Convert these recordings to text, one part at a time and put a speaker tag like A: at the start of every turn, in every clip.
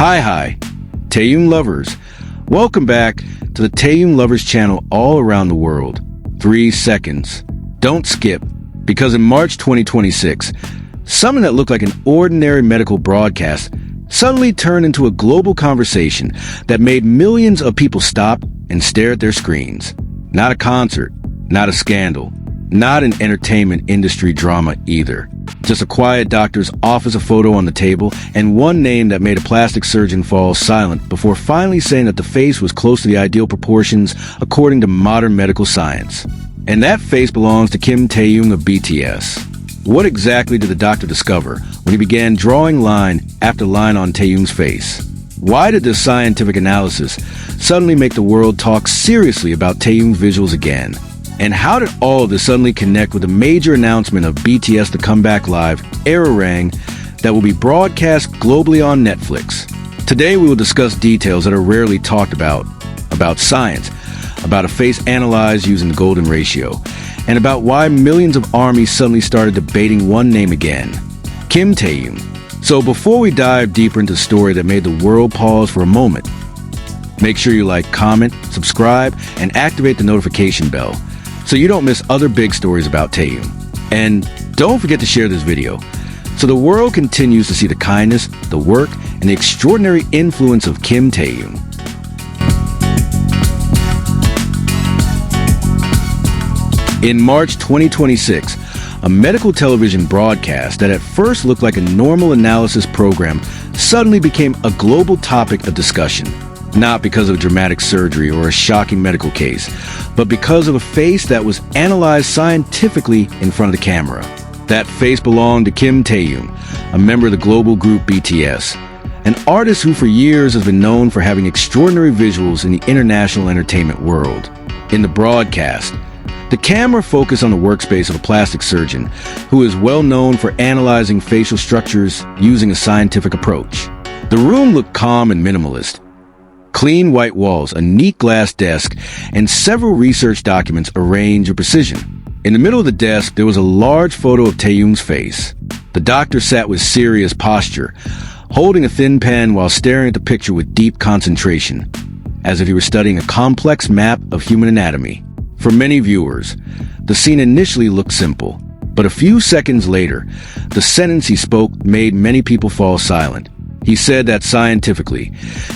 A: Hi, Taehyung lovers. Welcome back to the Taehyung Lovers channel all around the world. 3 seconds. Don't skip, because in March 2026, something that looked like an ordinary medical broadcast suddenly turned into a global conversation that made millions of people stop and stare at their screens. Not a concert, not a scandal, not an entertainment industry drama either. Just a quiet doctor's office, a photo on the table, and one name that made a plastic surgeon fall silent before finally saying that the face was close to the ideal proportions according to modern medical science. And that face belongs to Kim Taehyung of BTS. What exactly did the doctor discover when he began drawing line after line on Taehyung's face? Why did this scientific analysis suddenly make the world talk seriously about Taehyung's visuals again? And how did all of this suddenly connect with the major announcement of BTS The Comeback Live ARIRANG that will be broadcast globally on Netflix? Today we will discuss details that are rarely talked about science, about a face analyzed using the golden ratio, and about why millions of armies suddenly started debating one name again, Kim Taehyung. So before we dive deeper into the story that made the world pause for a moment, make sure you like, comment, subscribe, and activate the notification bell so you don't miss other big stories about Taehyung. And don't forget to share this video so the world continues to see the kindness, the work, and the extraordinary influence of Kim Taehyung. In March 2026, a medical television broadcast that at first looked like a normal analysis program suddenly became a global topic of discussion. Not because of dramatic surgery or a shocking medical case, but because of a face that was analyzed scientifically in front of the camera. That face belonged to Kim Taehyung, a member of the global group BTS, an artist who for years has been known for having extraordinary visuals in the international entertainment world. In the broadcast, the camera focused on the workspace of a plastic surgeon who is well known for analyzing facial structures using a scientific approach. The room looked calm and minimalist. Clean white walls, a neat glass desk, and several research documents arranged with precision. In the middle of the desk, there was a large photo of Taehyung's face. The doctor sat with serious posture, holding a thin pen while staring at the picture with deep concentration, as if he were studying a complex map of human anatomy. For many viewers, the scene initially looked simple, but a few seconds later, the sentence he spoke made many people fall silent. He said that scientifically,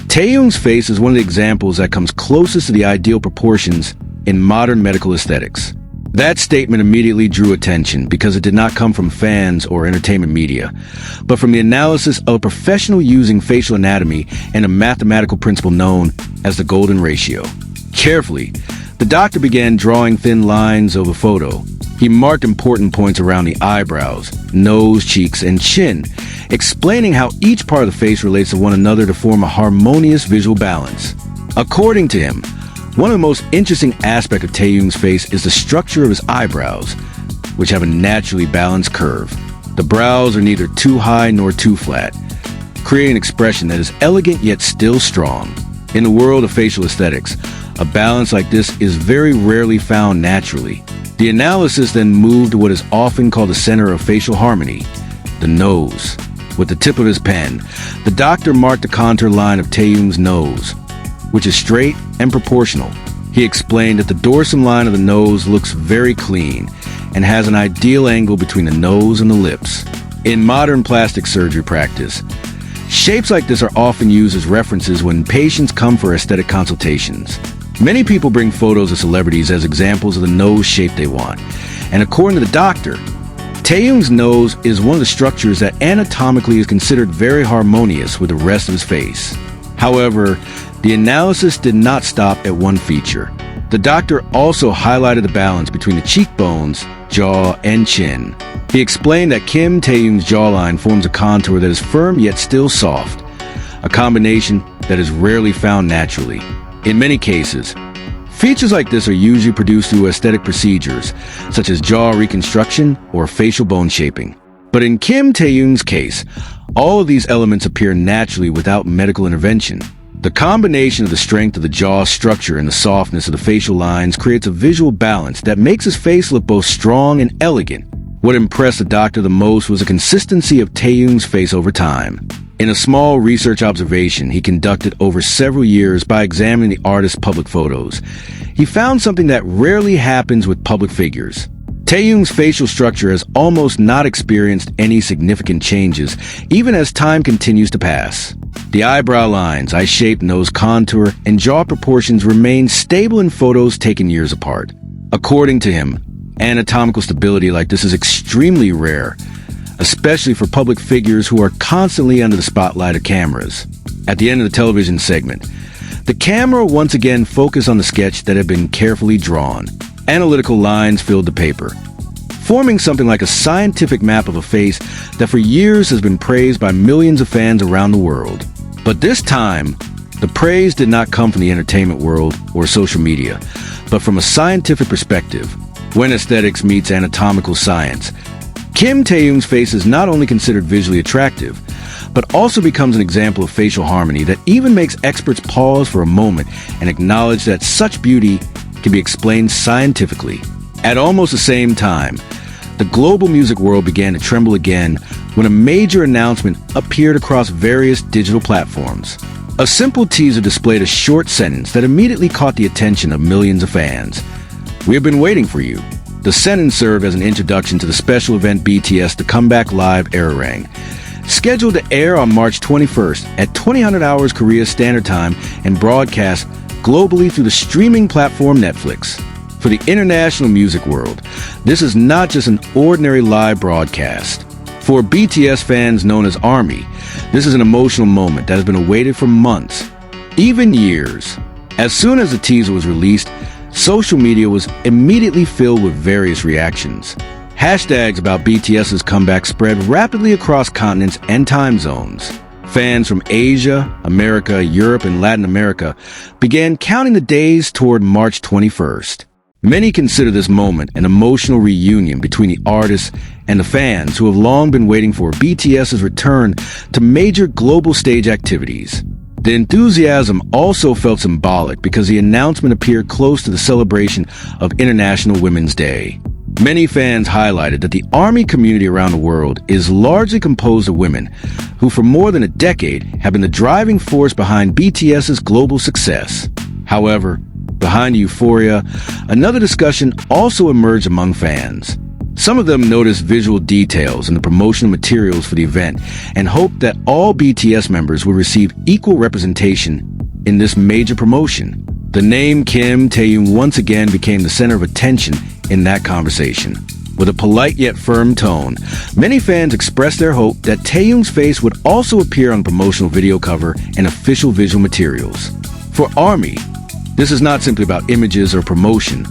A: Taehyung's face is one of the examples that comes closest to the ideal proportions in modern medical aesthetics. That statement immediately drew attention because it did not come from fans or entertainment media, but from the analysis of a professional using facial anatomy and a mathematical principle known as the golden ratio. Carefully, the doctor began drawing thin lines over a photo. He marked important points around the eyebrows, nose, cheeks, and chin, explaining how each part of the face relates to one another to form a harmonious visual balance. According to him, one of the most interesting aspects of Taehyung's face is the structure of his eyebrows, which have a naturally balanced curve. The brows are neither too high nor too flat, creating an expression that is elegant yet still strong. In the world of facial aesthetics, a balance like this is very rarely found naturally. The analysis then moved to what is often called the center of facial harmony, the nose. With the tip of his pen, the doctor marked the contour line of Taehyung's nose, which is straight and proportional. He explained that the dorsum line of the nose looks very clean and has an ideal angle between the nose and the lips. In modern plastic surgery practice, shapes like this are often used as references when patients come for aesthetic consultations. Many people bring photos of celebrities as examples of the nose shape they want, and according to the doctor, Taehyung's nose is one of the structures that anatomically is considered very harmonious with the rest of his face. However, the analysis did not stop at one feature. The doctor also highlighted the balance between the cheekbones, jaw, and chin. He explained that Kim Taehyung's jawline forms a contour that is firm yet still soft, a combination that is rarely found naturally. In many cases, features like this are usually produced through aesthetic procedures, such as jaw reconstruction or facial bone shaping. But in Kim Taehyung's case, all of these elements appear naturally without medical intervention. The combination of the strength of the jaw structure and the softness of the facial lines creates a visual balance that makes his face look both strong and elegant. What impressed the doctor the most was the consistency of Taehyung's face over time. In a small research observation he conducted over several years by examining the artist's public photos, he found something that rarely happens with public figures. Taehyung's facial structure has almost not experienced any significant changes, even as time continues to pass. The eyebrow lines, eye-shaped nose contour, and jaw proportions remain stable in photos taken years apart. According to him, anatomical stability like this is extremely rare, especially for public figures who are constantly under the spotlight of cameras. At the end of the television segment, the camera once again focused on the sketch that had been carefully drawn. Analytical lines filled the paper, forming something like a scientific map of a face that for years has been praised by millions of fans around the world. But this time, the praise did not come from the entertainment world or social media, but from a scientific perspective. When aesthetics meets anatomical science, Kim Taehyung's face is not only considered visually attractive, but also becomes an example of facial harmony that even makes experts pause for a moment and acknowledge that such beauty can be explained scientifically. At almost the same time, the global music world began to tremble again when a major announcement appeared across various digital platforms. A simple teaser displayed a short sentence that immediately caught the attention of millions of fans. "We have been waiting for you." The sentence served as an introduction to the special event BTS The Comeback Live ARIRANG, scheduled to air on March 21st at 2000 hours Korea Standard Time and broadcast globally through the streaming platform Netflix. For the international music world, this is not just an ordinary live broadcast. For BTS fans known as ARMY, this is an emotional moment that has been awaited for months, even years. As soon as the teaser was released, social media was immediately filled with various reactions. Hashtags about BTS's comeback spread rapidly across continents and time zones. Fans from Asia, America, Europe, and Latin America began counting the days toward March 21st. Many consider this moment an emotional reunion between the artists and the fans who have long been waiting for BTS's return to major global stage activities. The enthusiasm also felt symbolic because the announcement appeared close to the celebration of International Women's Day. Many fans highlighted that the ARMY community around the world is largely composed of women who for more than a decade have been the driving force behind BTS's global success. However, behind the euphoria, another discussion also emerged among fans. Some of them noticed visual details in the promotional materials for the event and hoped that all BTS members would receive equal representation in this major promotion. The name Kim Taehyung once again became the center of attention in that conversation. With a polite yet firm tone, many fans expressed their hope that Taehyung's face would also appear on the promotional video cover and official visual materials. For ARMY, this is not simply about images or promotion,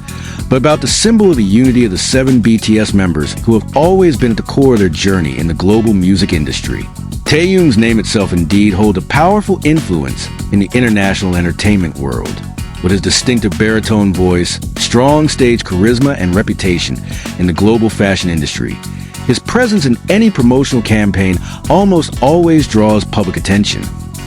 A: but about the symbol of the unity of the 7 BTS members who have always been at the core of their journey in the global music industry. Taehyung's name itself indeed holds a powerful influence in the international entertainment world. With his distinctive baritone voice, strong stage charisma, and reputation in the global fashion industry, his presence in any promotional campaign almost always draws public attention.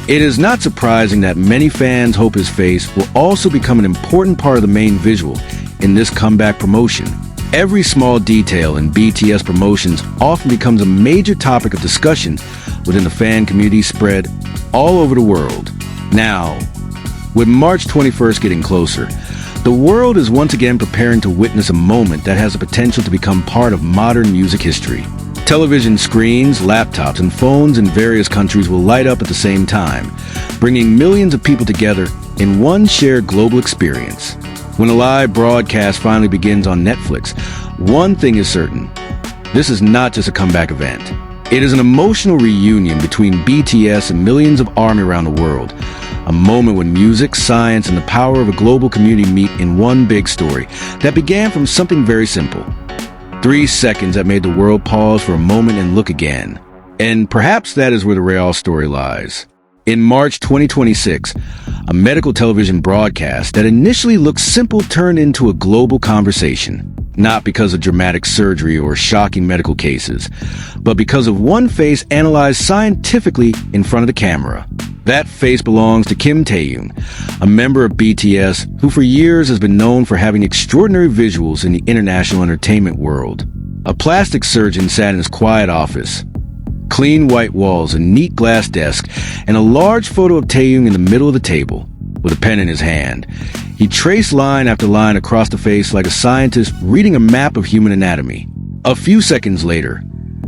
A: It is not surprising that many fans hope his face will also become an important part of the main visual in this comeback promotion. Every small detail in BTS promotions often becomes a major topic of discussion within the fan community spread all over the world. Now, with March 21st getting closer, the world is once again preparing to witness a moment that has the potential to become part of modern music history. Television screens, laptops, and phones in various countries will light up at the same time, bringing millions of people together in one shared global experience. When a live broadcast finally begins on Netflix, one thing is certain: this is not just a comeback event. It is an emotional reunion between BTS and millions of ARMY around the world. A moment when music, science, and the power of a global community meet in one big story that began from something very simple. 3 seconds that made the world pause for a moment and look again. And perhaps that is where the real story lies. In March 2026, a medical television broadcast that initially looked simple turned into a global conversation. Not because of dramatic surgery or shocking medical cases, but because of one face analyzed scientifically in front of the camera. That face belongs to Kim Taehyung, a member of BTS who for years has been known for having extraordinary visuals in the international entertainment world. A plastic surgeon sat in his quiet office, Clean white walls, a neat glass desk, and a large photo of Taehyung in the middle of the table, with a pen in his hand. He traced line after line across the face like a scientist reading a map of human anatomy. A few seconds later,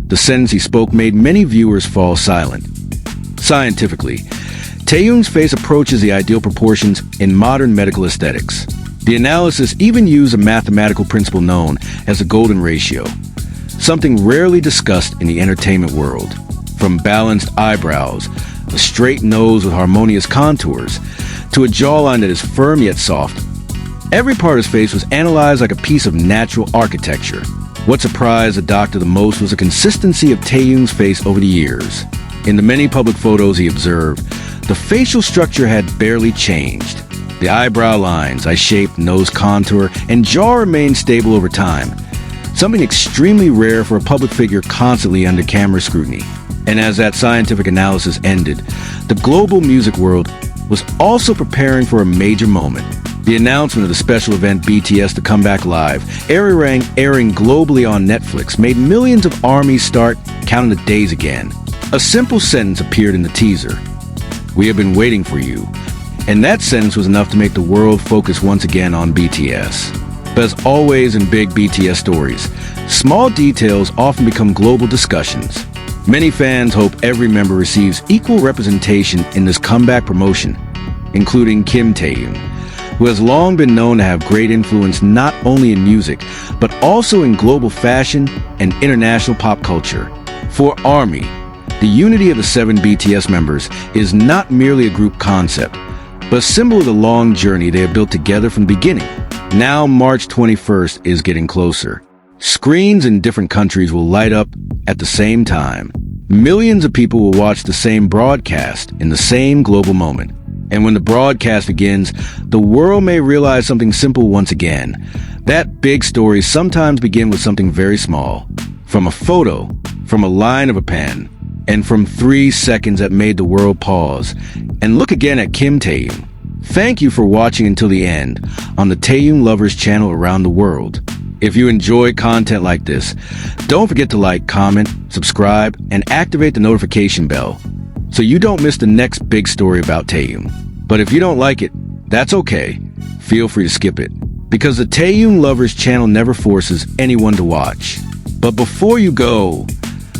A: the sentence he spoke made many viewers fall silent. Scientifically, Taehyung's face approaches the ideal proportions in modern medical aesthetics. The analysis even used a mathematical principle known as the golden ratio, something rarely discussed in the entertainment world. From balanced eyebrows, a straight nose with harmonious contours, to a jawline that is firm yet soft, every part of his face was analyzed like a piece of natural architecture. What surprised the doctor the most was the consistency of Taehyung's face over the years. In the many public photos he observed, the facial structure had barely changed. The eyebrow lines, eye-shaped nose contour, and jaw remained stable over time, something extremely rare for a public figure constantly under camera scrutiny. And as that scientific analysis ended, the global music world was also preparing for a major moment. The announcement of the special event BTS to come back live, ARIRANG airing globally on Netflix, made millions of ARMYs start counting the days again. A simple sentence appeared in the teaser. "We have been waiting for you." And that sentence was enough to make the world focus once again on BTS. But as always in big BTS stories, small details often become global discussions. Many fans hope every member receives equal representation in this comeback promotion, including Kim Taehyung, who has long been known to have great influence not only in music, but also in global fashion and international pop culture. For ARMY, the unity of the 7 BTS members is not merely a group concept, but a symbol of the long journey they have built together from the beginning. Now March 21st is getting closer. Screens in different countries will light up at the same time. Millions of people will watch the same broadcast in the same global moment. And when the broadcast begins, the world may realize something simple once again. That big stories sometimes begin with something very small. From a photo, from a line of a pen, and from 3 seconds that made the world pause and look again at Kim Taehyung. Thank you for watching until the end on the Taehyung Lovers channel around the world. If you enjoy content like this, don't forget to like, comment, subscribe, and activate the notification bell so you don't miss the next big story about Taehyung. But if you don't like it, that's okay. Feel free to skip it, because the Taehyung Lovers channel never forces anyone to watch. But before you go,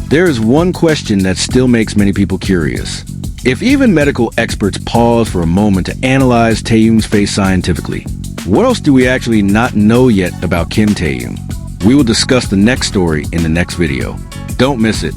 A: there is one question that still makes many people curious. If even medical experts pause for a moment to analyze Taehyung's face scientifically, what else do we actually not know yet about Kim Taehyung? We will discuss the next story in the next video. Don't miss it.